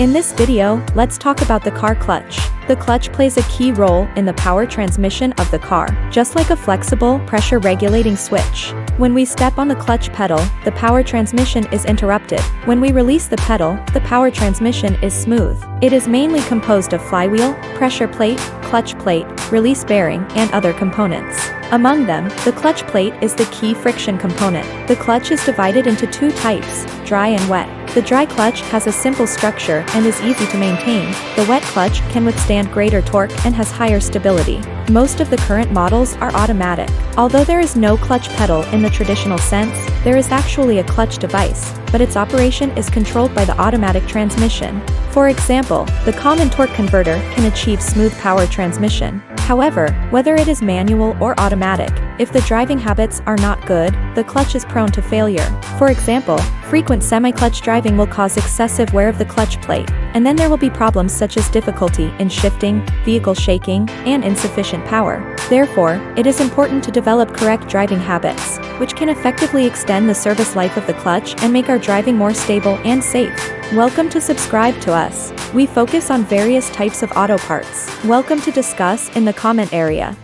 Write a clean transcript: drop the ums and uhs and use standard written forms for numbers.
In this video, let's talk about the car clutch. The clutch plays a key role in the power transmission of the car, just like a flexible, pressure-regulating switch. When we step on the clutch pedal, the power transmission is interrupted. When we release the pedal, the power transmission is smooth. It is mainly composed of flywheel, pressure plate, clutch plate, release bearing, and other components. Among them, the clutch plate is the key friction component. The clutch is divided into two types, dry and wet. The dry clutch has a simple structure and is easy to maintain. The wet clutch can withstand greater torque and has higher stability. Most of the current models are automatic. Although there is no clutch pedal in the traditional sense, there is actually a clutch device, but its operation is controlled by the automatic transmission. For example, the common torque converter can achieve smooth power transmission. However, whether it is manual or automatic, if the driving habits are not good, the clutch is prone to failure. For example, frequent semi-clutch driving will cause excessive wear of the clutch plate, and then there will be problems such as difficulty in shifting, vehicle shaking, and insufficient power. Therefore, it is important to develop correct driving habits, which can effectively extend the service life of the clutch and make our driving more stable and safe. Welcome to subscribe to us. We focus on various types of auto parts. Welcome to discuss in the comment area.